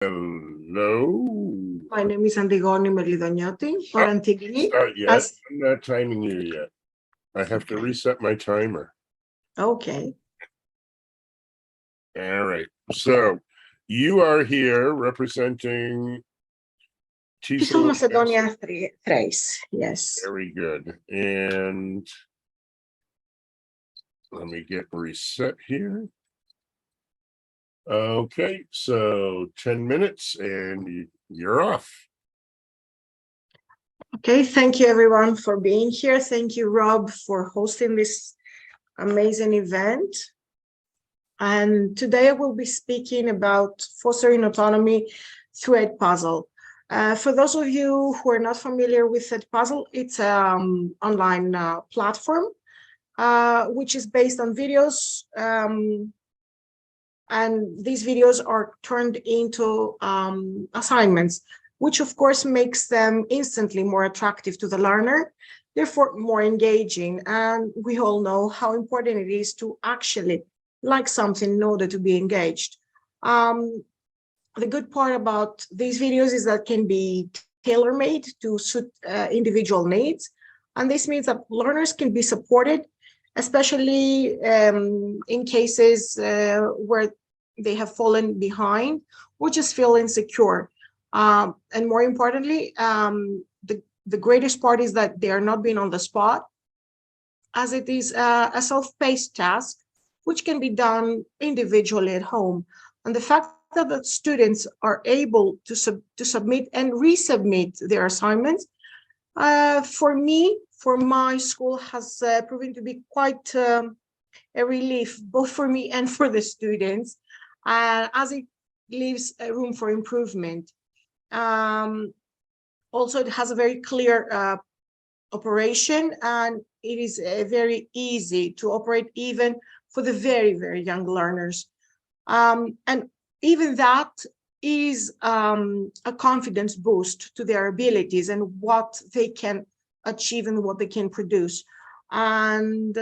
Hello. My name is Antigoni Melidonioti or Antigoni. Not yet. I'm not timing you yet. I have to reset my timer. Okay. All right. So you are here representing TESOL Macedonia 3. Yes. Very good. And let me get reset here. Okay, so 10 minutes and you're off. Okay, thank you everyone for being here. Thank you, Rob, for hosting this amazing event. And today I will be speaking about fostering autonomy through EDpuzzle. For those of you who are not familiar with EDpuzzle, it's an online platform which is based on videos. And these videos are turned into assignments, which of course makes them instantly more attractive to the learner, therefore more engaging. And we all know how important it is to actually like something in order to be engaged. The good part about these videos is that can be tailor-made to suit individual needs. And this means that learners can be supported, especially in cases where they have fallen behind or just feel insecure. And more importantly, the greatest part is that they are not being on the spot, as it is a self-paced task, which can be done individually at home. And the fact that the students are able to submit and resubmit their assignments, for me, for my school, has proven to be quite a relief, both for me and for the students, as it leaves room for improvement. Also, it has a very clear operation, and it is very easy to operate even for the very, very young learners. And even that is a confidence boost to their abilities and what they can achieve and what they can produce. And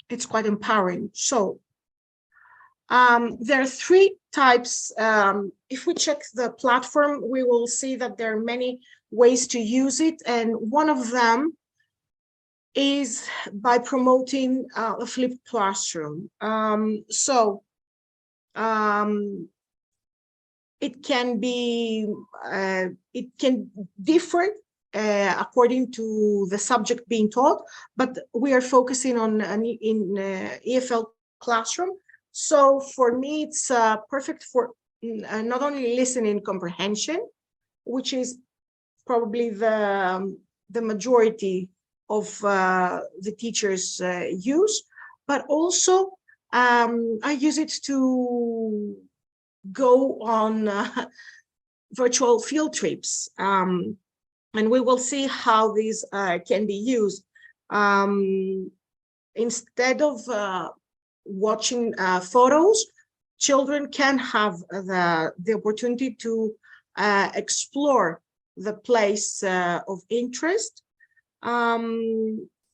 it's quite empowering. So there are three types. If we check the platform, we will see that there are many ways to use it. And one of them is by promoting a flipped classroom. It can be, it can differ according to the subject being taught, but we are focusing on in EFL classroom. So for me, it's perfect for not only listening comprehension, which is probably the majority of the teachers use, but also I use it to go on virtual field trips. And we will see how these can be used. Instead of watching photos, children can have the opportunity to explore the place of interest,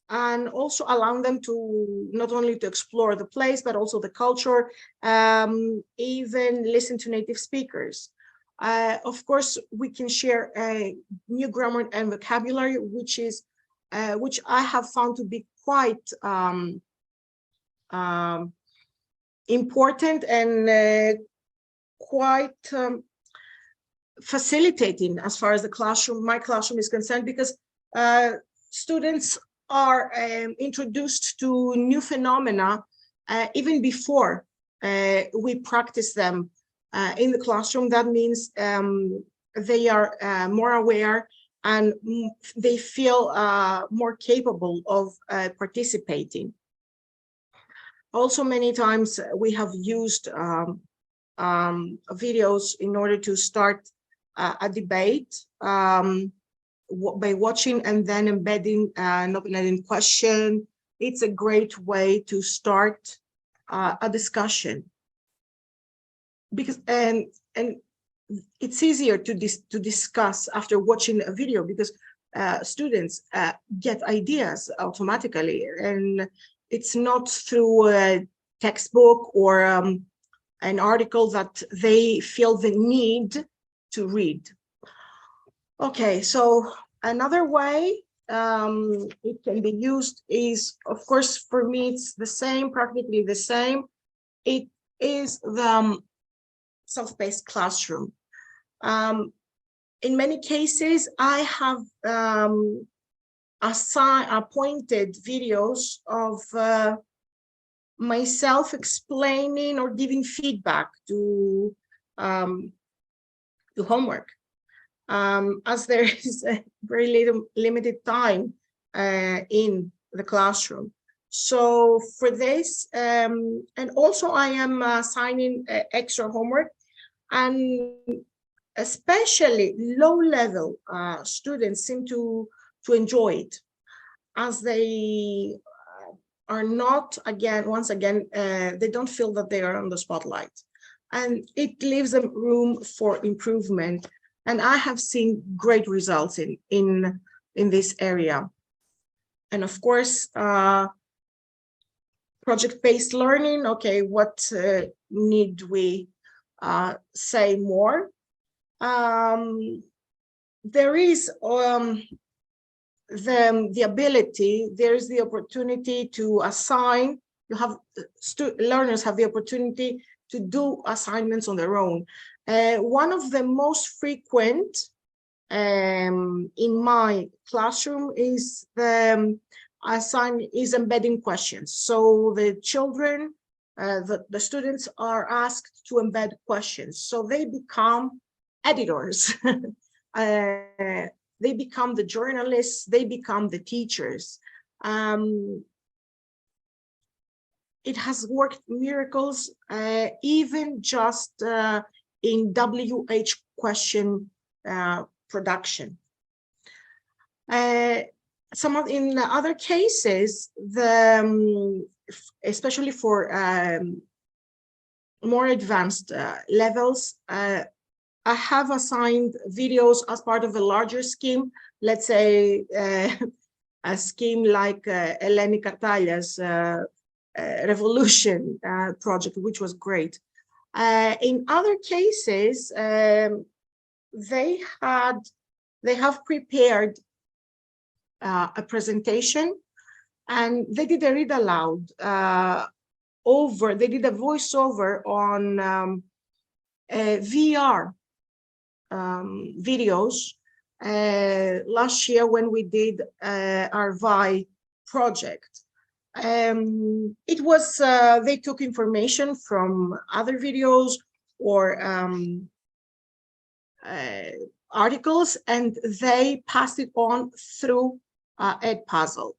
and also allowing them to not only to explore the place, but also the culture, even listen to native speakers. Of course, we can share a new grammar and vocabulary, which I have found to be quite important and quite facilitating as far as my classroom is concerned, because students are introduced to new phenomena even before we practice them in the classroom. That means they are more aware and they feel more capable of participating. Also, many times we have used videos in order to start a debate by watching and then embedding an open-ended question. It's a great way to start a discussion, because and it's easier to discuss after watching a video, because students get ideas automatically, and it's not through a textbook or an article that they feel the need to read. Okay, so another way it can be used is, of course, for me, it's the same, practically the same. It is the self-paced classroom. In many cases, I have appointed videos of myself explaining or giving feedback to homework, as there is a very limited time in the classroom. So for this, and also I am assigning extra homework, and especially low-level students seem to enjoy it, as they are not, once again, they don't feel that they are on the spotlight, and it leaves them room for improvement. And I have seen great results in this area. And of course, project-based learning. Okay, what need we say more? There is the ability, there is the opportunity to assign. You have learners have the opportunity to do assignments on their own. One of the most frequent in my classroom is embedding questions. So the children, the students are asked to embed questions. So they become editors. They become the journalists, they become the teachers. It has worked miracles, even just in WH question production. In other cases, especially for more advanced levels, I have assigned videos as part of a larger scheme. Let's say a scheme like Eleni Kartalia's Revolution project, which was great. In other cases, they have prepared a presentation, and they did a read aloud they did a voiceover on VR videos last year when we did our VI project. It was they took information from other videos or articles, and they passed it on through EDpuzzle.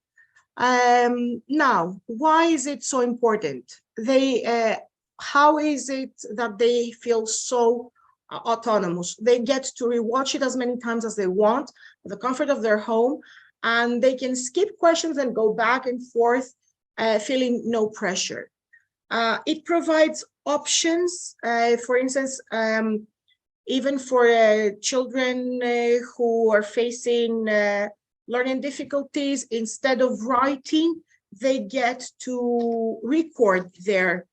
Now, why is it so important? How is it that they feel so autonomous? They get to rewatch it as many times as they want, at the comfort of their home, and they can skip questions and go back and forth, feeling no pressure. It provides options, for instance, even for children who are facing learning difficulties. Instead of writing, they get to record their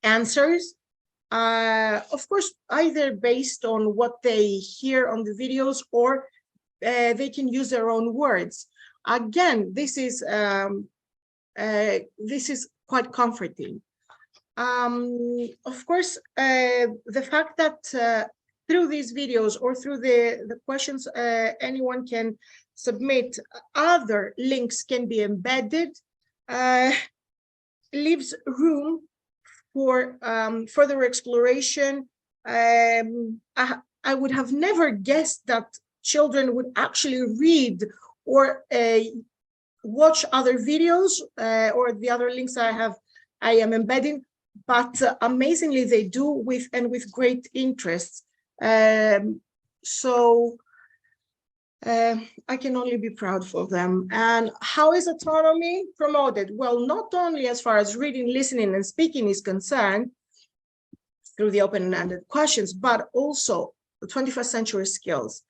answers, of course, either based on what they hear on the videos, or they can use their own words. Again, this is quite comforting. Of course, the fact that through these videos or through the questions anyone can submit, other links can be embedded, leaves room for further exploration. I would have never guessed that children would actually read or watch other videos or the other links I am embedding, but amazingly they do, with great interest. So I can only be proud for them. And how is autonomy promoted? Well, not only as far as reading, listening, and speaking is concerned through the open-ended questions, but also the 21st century skills,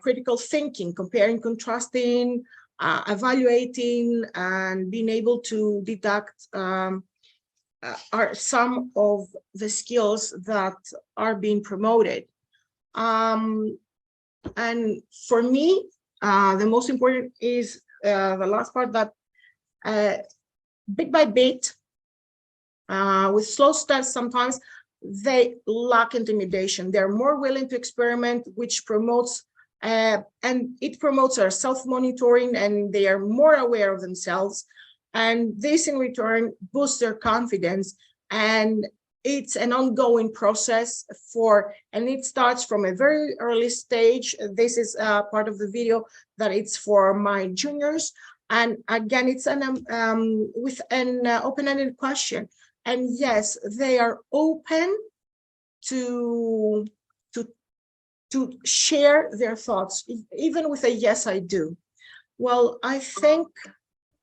critical thinking, comparing, contrasting, evaluating, and being able to deduct are some of the skills that are being promoted. And for me, the most important is the last part, that bit by bit, with slow steps, sometimes they lack intimidation. They're more willing to experiment, which promotes and it promotes our self-monitoring, and they are more aware of themselves. And this in return boosts their confidence. And it's an ongoing process and it starts from a very early stage. This is part of the video that it's for my juniors. And again, it's with an open-ended question. And yes, they are open to share their thoughts, even with a yes, I do. Well, I think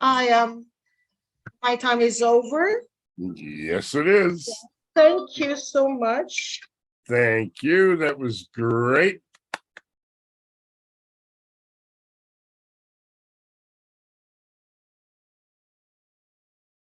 my time is over. Yes, it is. Thank you so much. Thank you. That was great.